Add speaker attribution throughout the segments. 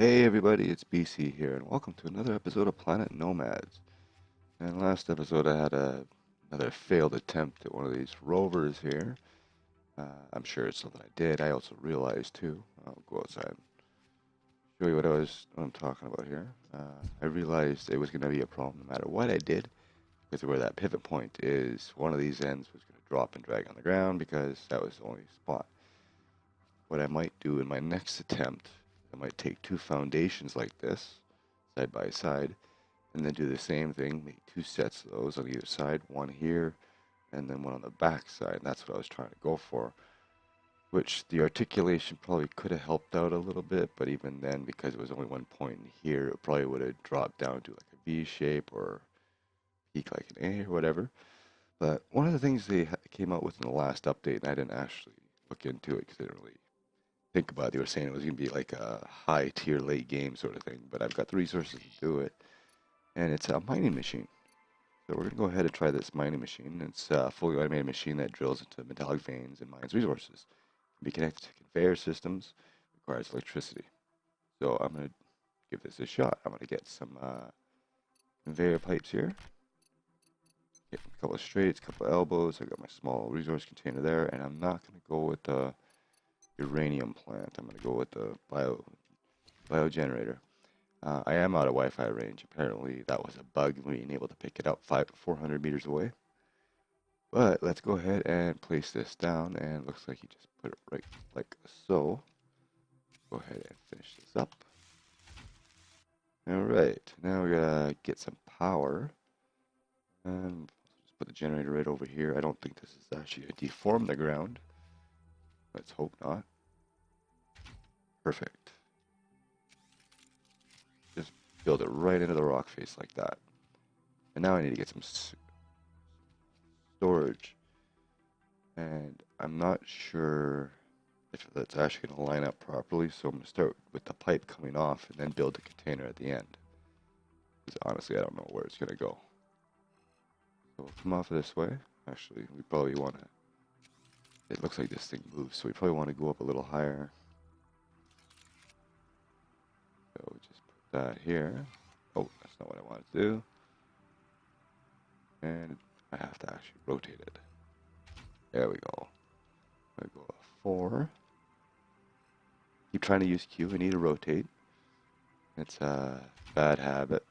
Speaker 1: Hey everybody, it's BC here, and welcome to another episode of Planet Nomads. And last episode I had another failed attempt at one of these rovers here. I'm sure it's something I did. I also realized too. I'll go outside and show you what I'm talking about here. I realized it was going to be a problem no matter what I did, because where that pivot point is, one of these ends was going to drop and drag on the ground because that was the only spot. What I might do in my next attempt, I might take two foundations like this, side by side, and then do the same thing, make two sets of those on either side, one here, and then one on the back side. And that's what I was trying to go for, which the articulation probably could have helped out a little bit, but even then, because it was only one point in here, it probably would have dropped down to like a V shape or peak like an A or whatever. But one of the things they came out with in the last update, and I didn't actually look into it because I didn't really think about it. They were saying it was going to be like a high tier late game sort of thing, but I've got the resources to do it, and it's a mining machine. So we're going to go ahead and try this mining machine. It's a fully automated machine that drills into metallic veins and mines resources. It can be connected to conveyor systems, requires electricity. So I'm going to give this a shot. I'm going to get some conveyor pipes here. Get a couple of straights, a couple of elbows. I got my small resource container there, and I'm not going to go with the uranium plant. I'm going to go with the bio generator. I am out of Wi-Fi range. Apparently, that was a bug being able to pick it up 400 meters away. But let's go ahead and place this down, and it looks like you just put it right like so. Go ahead and finish this up. All right, now we're gonna get some power, and just put the generator right over here. I don't think this is actually gonna deform the ground. Let's hope not. Perfect. Just build it right into the rock face like that. And now I need to get some storage, and I'm not sure if that's actually going to line up properly, so I'm going to start with the pipe coming off and then build the container at the end. Because honestly, I don't know where it's going to go. So we'll come off this way. Actually, we probably want to, it looks like this thing moves, so we probably want to go up a little higher. So just put that here. Oh, that's not what I want to do. And I have to actually rotate it. There we go. I go 4. Keep trying to use Q. I need to rotate. It's a bad habit.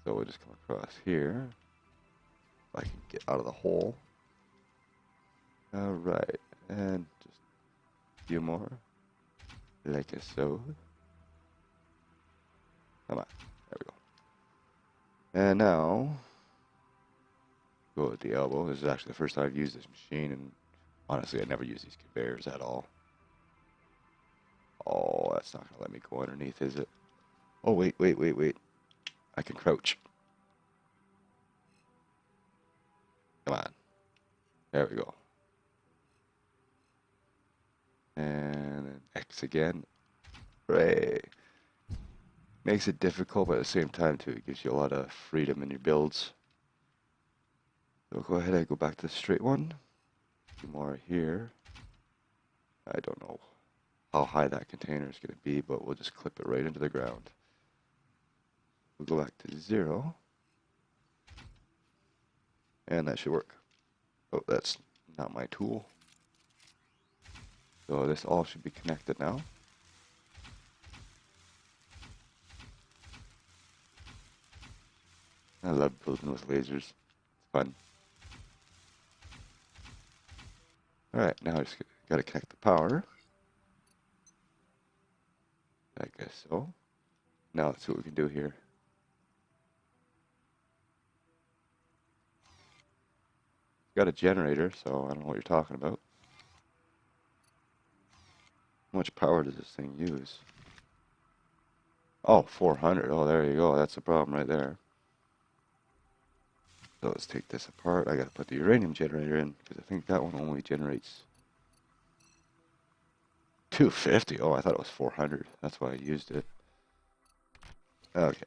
Speaker 1: So we'll just come across here. If I can get out of the hole. Alright, and just a few more. Like so. Come on. There we go. And now, go with the elbow. This is actually the first time I've used this machine, and honestly, I never use these conveyors at all. Oh, that's not going to let me go underneath, is it? Oh, wait. I can crouch. Come on. There we go. And X again. Hooray. Makes it difficult, but at the same time, too, it gives you a lot of freedom in your builds. So go ahead and go back to the straight one. A few more here. I don't know how high that container is going to be, but we'll just clip it right into the ground. We'll go back to 0. And that should work. Oh, that's not my tool. So this all should be connected now. I love building with lasers. It's fun. Alright, now I just gotta connect the power. I guess so. Now let's see what we can do here. Got a generator, so I don't know what you're talking about. How much power does this thing use? Oh, 400. Oh, there you go. That's the problem right there. So let's take this apart. I gotta put the uranium generator in, because I think that one only generates 250. Oh, I thought it was 400. That's why I used it. Okay.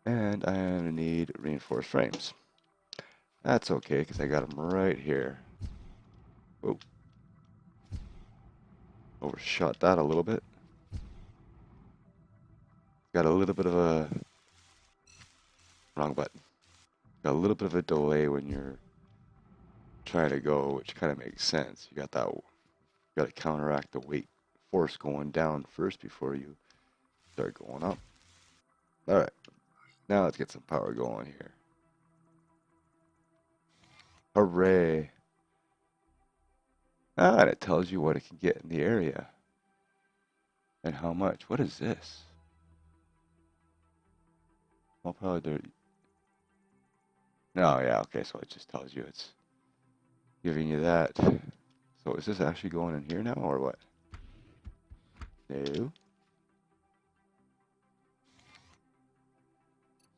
Speaker 1: And I need reinforced frames. That's okay, because I got them right here. Oh. Overshot that a little bit. Got a little bit of a wrong button. Got a little bit of a delay when you're trying to go, which kind of makes sense. You got that. You got to counteract the weight force going down first before you start going up. All right, now let's get some power going here. Hooray! Ah, and it tells you what it can get in the area and how much. What is this? Well, probably there. No, yeah, okay, so it just tells you it's giving you that. So is this actually going in here now or what? No.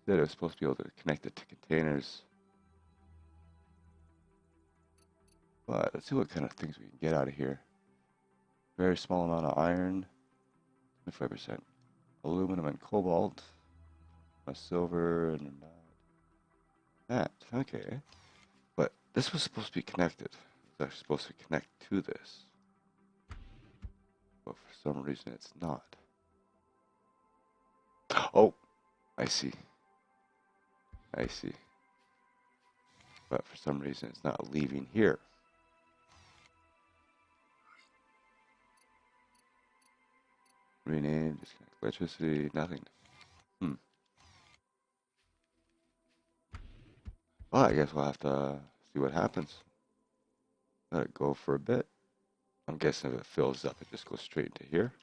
Speaker 1: Said it was supposed to be able to connect it to containers. But let's see what kind of things we can get out of here. Very small amount of iron, 25% aluminum and cobalt, a silver and that. Okay. But this was supposed to be connected. It was actually supposed to connect to this. But for some reason it's not. Oh, I see. I see. But for some reason it's not leaving here. Rename, disconnect electricity, nothing. Well, I guess we'll have to see what happens. Let it go for a bit. I'm guessing if it fills up, it just goes straight into here.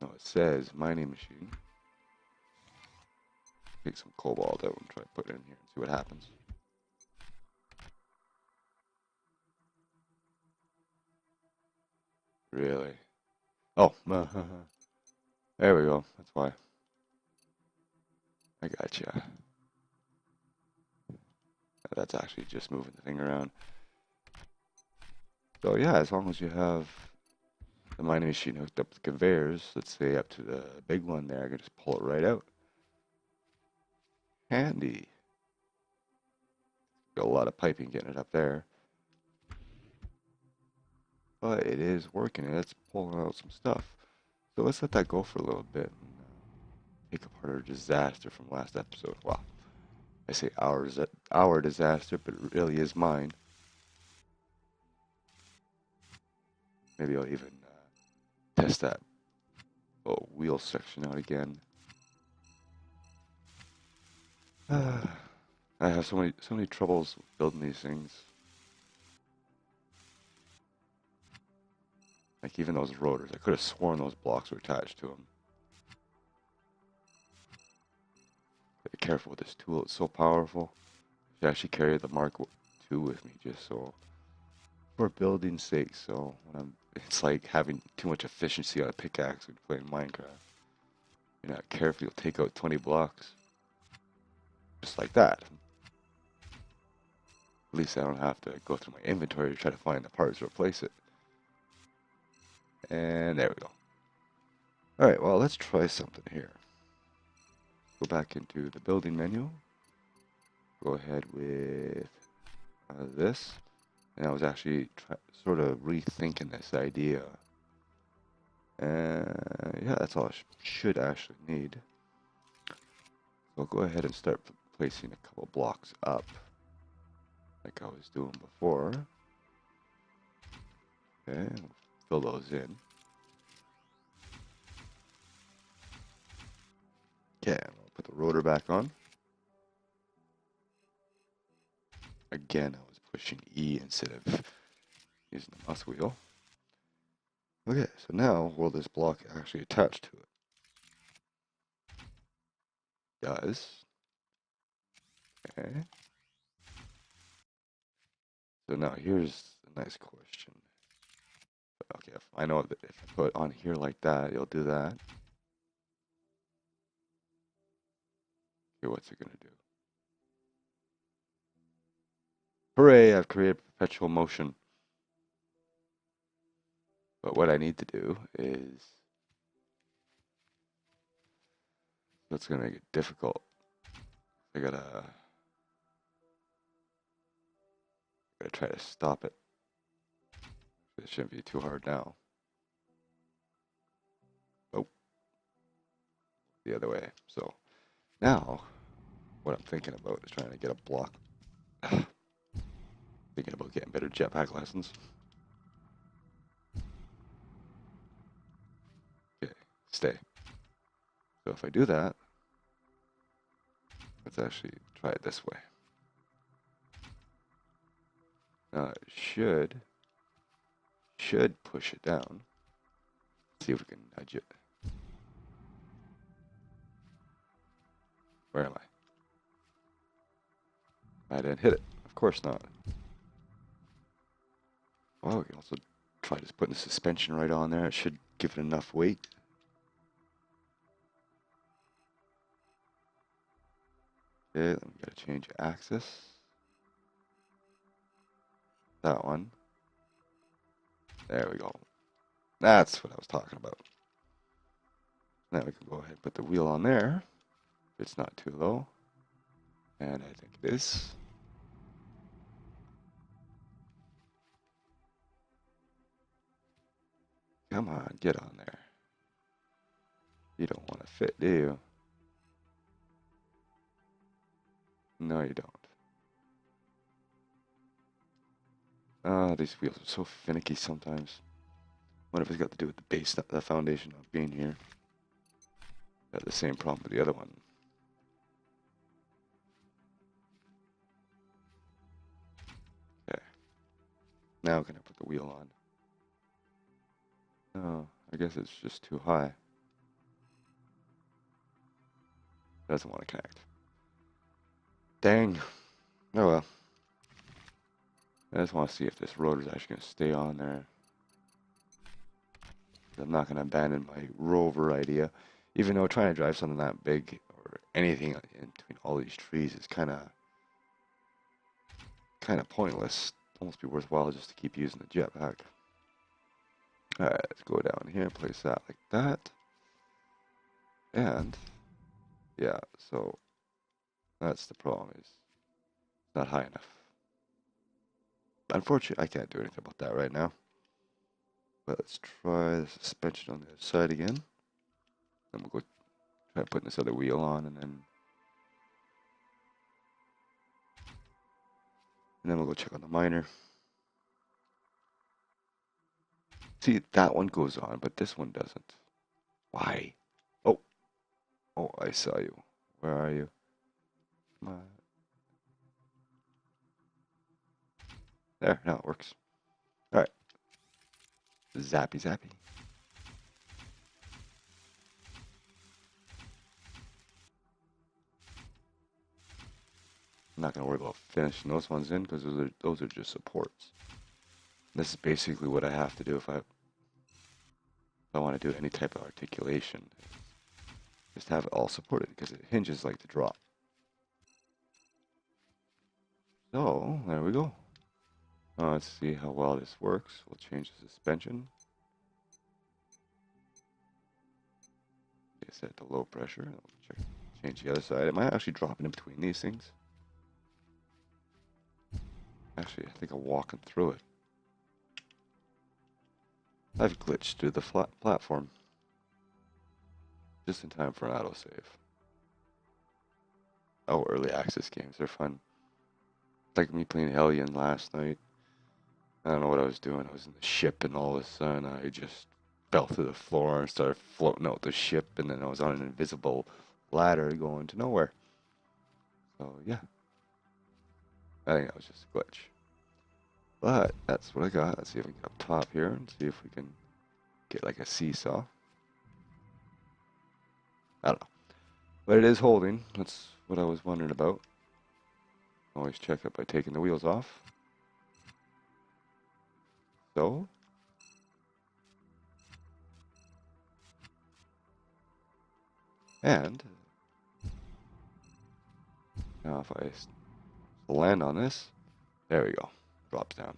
Speaker 1: No, it says mining machine. Take some cobalt out and try to put it in here and see what happens. Really? Oh, there we go. That's why. I gotcha. That's actually just moving the thing around. So yeah, as long as you have the mining machine hooked up to conveyors, let's say up to the big one there, I can just pull it right out. Handy. Got a lot of piping getting it up there. But it is working and it's pulling out some stuff. So let's let that go for a little bit and take apart our disaster from last episode. Wow. I say our disaster, but it really is mine. Maybe I'll even test that little wheel section out again. I have so many troubles building these things. Like even those rotors, I could have sworn those blocks were attached to them. Be careful with this tool; it's so powerful. I should actually carry the Mark II with me just so for building's sake. So when it's like having too much efficiency on a pickaxe when playing Minecraft. You're not careful, you'll take out 20 blocks. Just like that. At least I don't have to go through my inventory to try to find the parts to replace it. And there we go. Alright, well, let's try something here. Go back into the building menu. Go ahead with this. And I was actually sort of rethinking this idea. And yeah, that's all I should actually need. So I'll go ahead and start placing a couple blocks up, like I was doing before. Okay, fill those in. Okay, I'll put the rotor back on. Again, I was pushing E instead of using the mouse wheel. Okay, so now will this block actually attach to it? Does. Okay. So now here's a nice question. Okay, if I know that if I put it on here like that, you'll do that. Okay, what's it gonna do? Hooray, I've created perpetual motion. But what I need to do is, that's gonna make it difficult. I gotta try to stop it. it shouldn't be too hard now. Oh, the other way. So now, what I'm thinking about is trying to get a block. Thinking about getting better jetpack lessons. Okay, stay. So if I do that, let's actually try it this way. Now it should push it down. See if we can nudge it. Where am I? I didn't hit it. Of course not. Well, we can also try just putting the suspension right on there. It should give it enough weight. Okay, then we gotta change axis. That one. There we go. That's what I was talking about. Now we can go ahead and put the wheel on there. If it's not too low. And I think it is. Come on, get on there. You don't want to fit, do you? No, you don't. These wheels are so finicky sometimes. What if it's got to do with the base, the foundation of being here? Got the same problem with the other one. Okay. Now can I put the wheel on? Oh, I guess it's just too high. Doesn't want to connect. Dang. Oh well. I just want to see if this rotor is actually going to stay on there. I'm not going to abandon my rover idea. Even though trying to drive something that big or anything in between all these trees is kind of pointless. Almost be worthwhile just to keep using the jetpack. Alright, let's go down here and place that like that. And yeah, so that's the problem, is it's not high enough. Unfortunately, I can't do anything about that right now. But let's try the suspension on the other side again. Then we'll go try putting this other wheel on, and then we'll go check on the miner. See, that one goes on, but this one doesn't. Why? Oh, oh, I saw you. Where are you? Come on. There, now it works. All right. Zappy, zappy. I'm not gonna worry about finishing those ones in because those are just supports. This is basically what I have to do if I want to do any type of articulation. Just have it all supported because it hinges like the drop. So there we go. Let's see how well this works. We'll change the suspension. Set it to low pressure. Change the other side. It might actually drop in between these things. Actually, I think I'm walking through it. I've glitched through the flat platform. Just in time for an autosave. Oh, early access games, they're fun. Like me playing Hellion last night. I don't know what I was doing. I was in the ship and all of a sudden I just fell through the floor and started floating out the ship, and then I was on an invisible ladder going to nowhere. So yeah. I think that was just a glitch. But that's what I got. Let's see if we can get up top here and see if we can get like a seesaw. I don't know. But it is holding. That's what I was wondering about. Always check it by taking the wheels off. So. And now if I land on this, there we go. Drops down.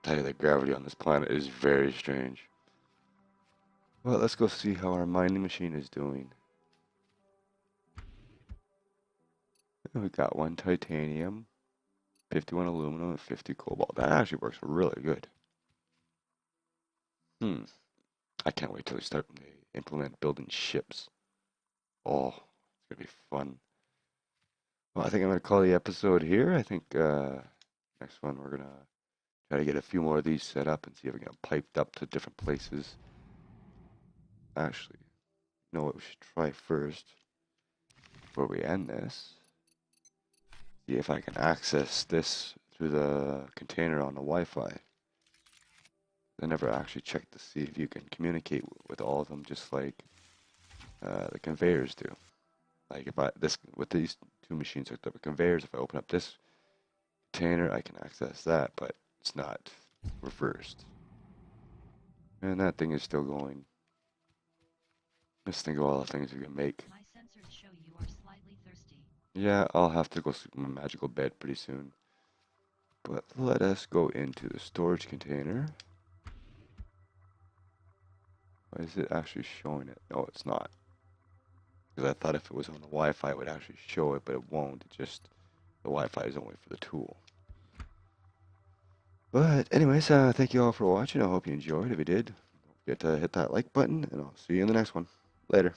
Speaker 1: I tell you, the gravity on this planet is very strange. Well, let's go see how our mining machine is doing. We got one titanium. 51 aluminum and 50 cobalt. That actually works really good. I can't wait till they implement building ships. Oh, it's gonna be fun. Well, I think I'm gonna call the episode here. I think next one we're gonna try to get a few more of these set up and see if we can get piped up to different places. Actually, you know what we should try first before we end this? See if I can access this through the container on the Wi-Fi. I never actually checked to see if you can communicate with all of them, just like the conveyors do. Like if I this with these two machines hooked up with conveyors, if I open up this container, I can access that, but it's not reversed. And that thing is still going. Let's think of all the things we can make.
Speaker 2: My sensors show you are slightly thirsty.
Speaker 1: Yeah, I'll have to go sleep in my magical bed pretty soon. But let us go into the storage container. Why is it actually showing it? No, it's not. Because I thought if it was on the Wi-Fi, it would actually show it, but it won't. It just, the Wi-Fi is only for the tool. But anyways, thank you all for watching. I hope you enjoyed. If you did, don't forget to hit that like button, and I'll see you in the next one. Later.